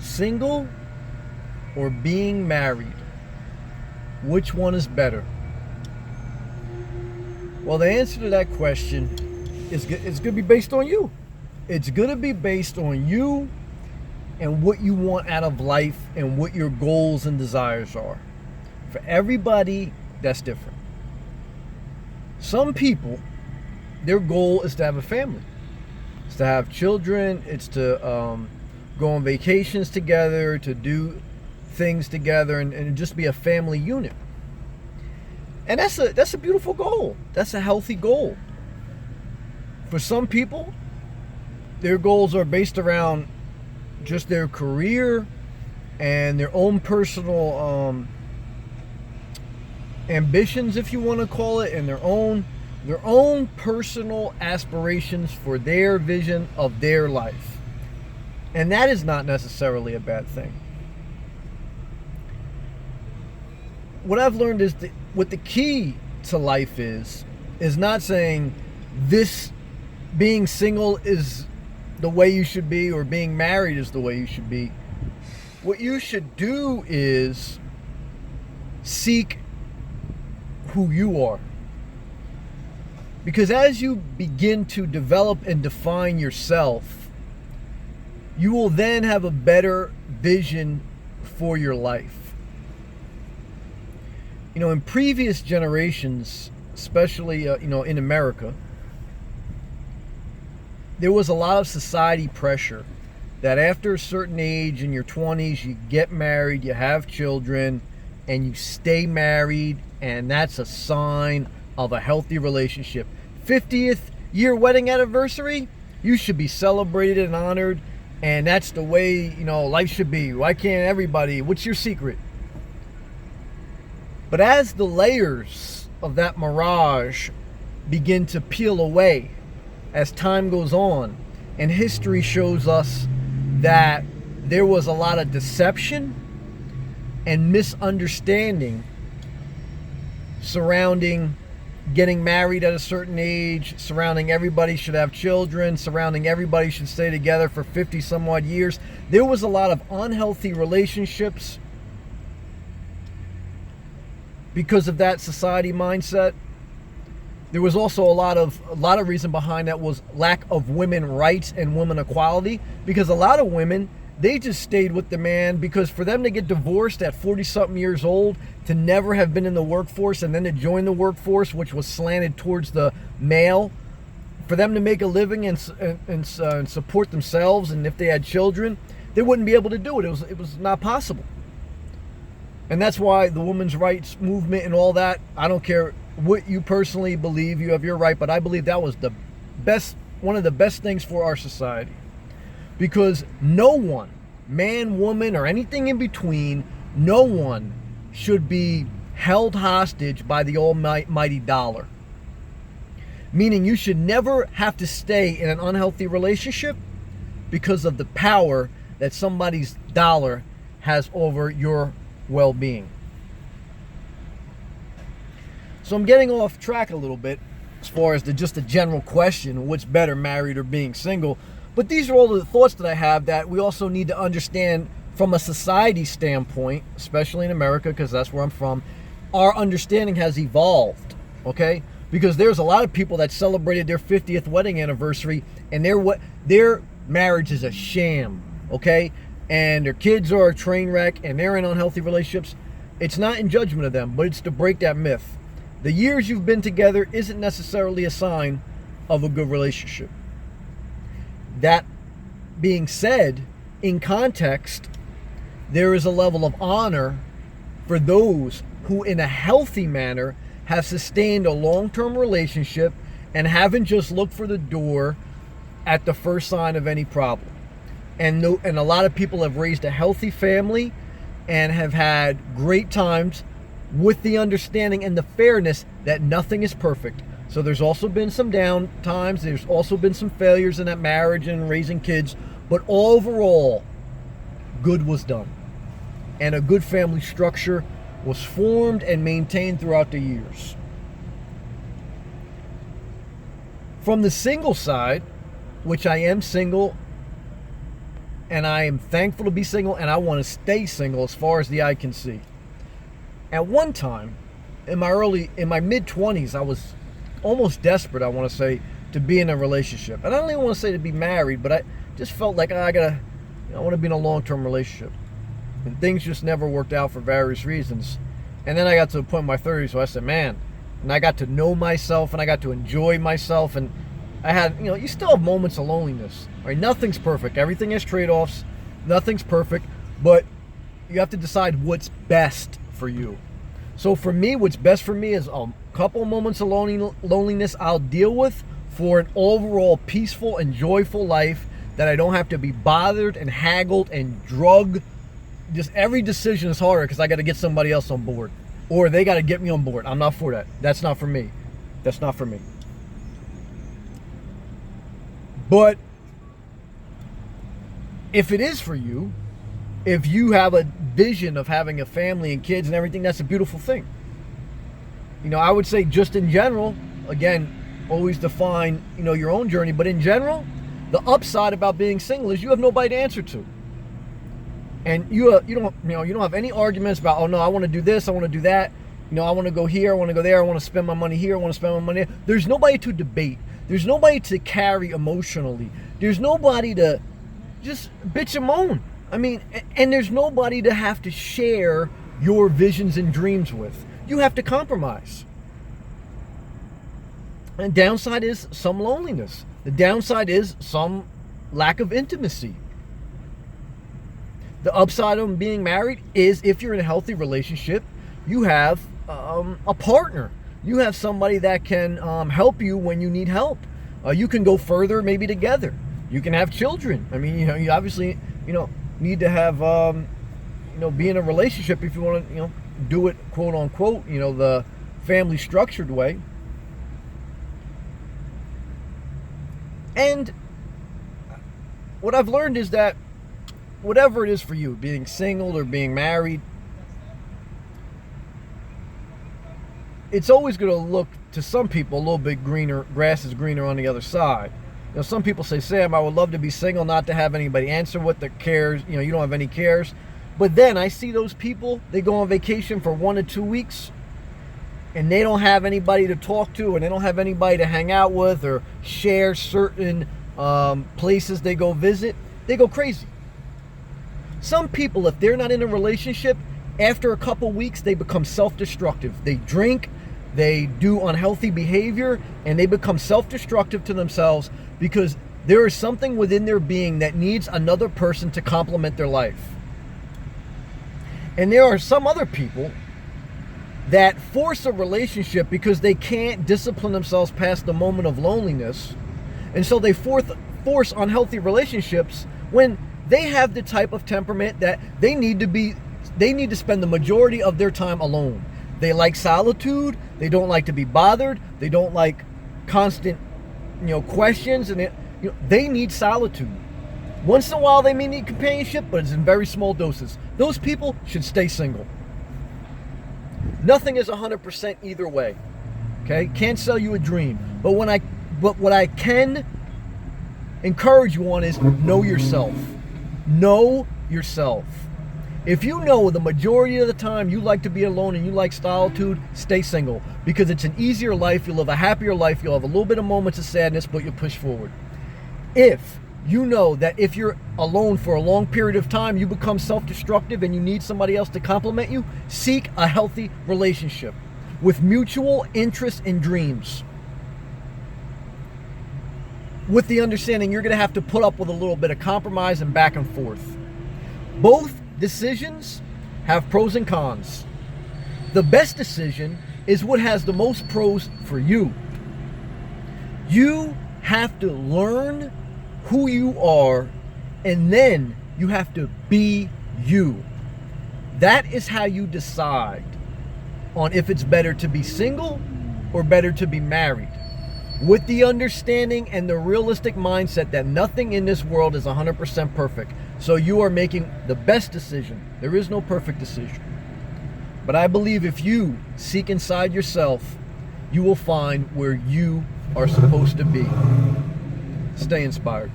Single or being married? Which one is better? Well, the answer to that question is going to be based on you. It's going to be based on you and what you want out of life and what your goals and desires are. For everybody, that's different. Some people, their goal is to have a family. It's to have children. It's to go on vacations together, to do things together, and just be a family unit. And that's a beautiful goal. That's a healthy goal. For some people, their goals are based around just their career and their own personal ambitions, if you want to call it, and their own personal aspirations for their vision of their life. And that is not necessarily a bad thing. What I've learned is that what the key to life is not saying this being single is the way you should be or being married is the way you should be. What you should do is seek who you are. Because as you begin to develop and define yourself, you will then have a better vision for your life. You know, in previous generations, especially in America, there was a lot of society pressure that after a certain age in your 20s, you get married, you have children, and you stay married, and that's a sign of a healthy relationship. 50th year wedding anniversary, you should be celebrated and honored, and that's the way, life should be. Why can't everybody? What's your secret? But as the layers of that mirage begin to peel away as time goes on, and history shows us that there was a lot of deception and misunderstanding surrounding getting married at a certain age, surrounding everybody should have children, surrounding everybody should stay together for 50 some odd years. There was a lot of unhealthy relationships because of that society mindset. There was also a lot of reason behind that was lack of women rights and women equality, because a lot of women, they just stayed with the man because for them to get divorced at 40-something years old, to never have been in the workforce and then to join the workforce, which was slanted towards the male, for them to make a living and support themselves, and if they had children, they wouldn't be able to do it. It was not possible. And that's why the women's rights movement and all that, I don't care what you personally believe, you have your right, but I believe that was one of the best things for our society. Because no one, man, woman, or anything in between, no one should be held hostage by the almighty dollar. Meaning you should never have to stay in an unhealthy relationship because of the power that somebody's dollar has over your well-being. So I'm getting off track a little bit as far as just the general question, what's better, married or being single? But these are all the thoughts that I have that we also need to understand from a society standpoint, especially in America, because that's where I'm from. Our understanding has evolved, okay? Because there's a lot of people that celebrated their 50th wedding anniversary, and their marriage is a sham, okay? And their kids are a train wreck, and they're in unhealthy relationships. It's not in judgment of them, but it's to break that myth. The years you've been together isn't necessarily a sign of a good relationship. That being said, in context, there is a level of honor for those who in a healthy manner have sustained a long-term relationship and haven't just looked for the door at the first sign of any problem. And a lot of people have raised a healthy family and have had great times with the understanding and the fairness that nothing is perfect. So there's also been some down times. There's also been some failures in that marriage and raising kids. But overall, good was done. And a good family structure was formed and maintained throughout the years. From the single side, which I am single and I am thankful to be single, and I want to stay single as far as the eye can see. At one time, in my mid-20s, I was almost desperate, I want to say, to be in a relationship. And I don't even want to say to be married, but I just felt like I want to be in a long-term relationship. And things just never worked out for various reasons. And then I got to the point in my 30s where I said, man, and I got to know myself, and I got to enjoy myself, and I had, you still have moments of loneliness, right? Nothing's perfect. Everything has trade-offs. Nothing's perfect, but you have to decide what's best for you. So for me, what's best for me is a couple moments of loneliness I'll deal with for an overall peaceful and joyful life that I don't have to be bothered and haggled and drugged. Just every decision is harder because I got to get somebody else on board, or they got to get me on board. I'm not for that. That's not for me. That's not for me. But if it is for you, if you have a vision of having a family and kids and everything, that's a beautiful thing. I would say just in general, again, always define, your own journey, but in general, the upside about being single is you have nobody to answer to. And you don't have any arguments about, oh no, I want to do this, I want to do that, I want to go here, I want to go there, I want to spend my money here, I want to spend my money there. There's nobody to debate. There's nobody to carry emotionally. There's nobody to just bitch and moan. And there's nobody to have to share your visions and dreams with. You have to compromise. And downside is some loneliness. The downside is some lack of intimacy. The upside of being married is if you're in a healthy relationship, you have a partner. You have somebody that can help you when you need help. You can go further maybe together. You can have children. You obviously, need to have, be in a relationship if you want to, do it, quote unquote, the family structured way. And what I've learned is that whatever it is for you, being single or being married, it's always going to look to some people a little bit greener. Grass is greener on the other side. Some people say, Sam, I would love to be single, not to have anybody answer what the cares. You don't have any cares. But then I see those people, they go on vacation for 1 to 2 weeks, and they don't have anybody to talk to, and they don't have anybody to hang out with or share certain places they go visit. They go crazy. Some people, if they're not in a relationship, after a couple weeks, they become self-destructive. They drink, they do unhealthy behavior, and they become self-destructive to themselves because there is something within their being that needs another person to complement their life. And there are some other people that force a relationship because they can't discipline themselves past the moment of loneliness. And so they force unhealthy relationships when they have the type of temperament that they need to spend the majority of their time alone. They like solitude. They don't like to be bothered. They don't like constant, questions, and they need solitude. Once in a while, they may need companionship, but it's in very small doses. Those people should stay single. Nothing is 100% either way. Okay, can't sell you a dream, but what I can encourage you on is know yourself. Know yourself. If you know the majority of the time you like to be alone and you like solitude, stay single, because it's an easier life. You'll live a happier life. You'll have a little bit of moments of sadness, but you'll push forward. If you know that if you're alone for a long period of time, you become self-destructive and you need somebody else to complement you, seek a healthy relationship with mutual interests and dreams. With the understanding you're going to have to put up with a little bit of compromise and back and forth. Both decisions have pros and cons. The best decision is what has the most pros for you. You have to learn who you are, and then you have to be you. That is how you decide on if it's better to be single or better to be married. With the understanding and the realistic mindset that nothing in this world is 100% perfect. So you are making the best decision. There is no perfect decision. But I believe if you seek inside yourself, you will find where you are supposed to be. Stay inspired.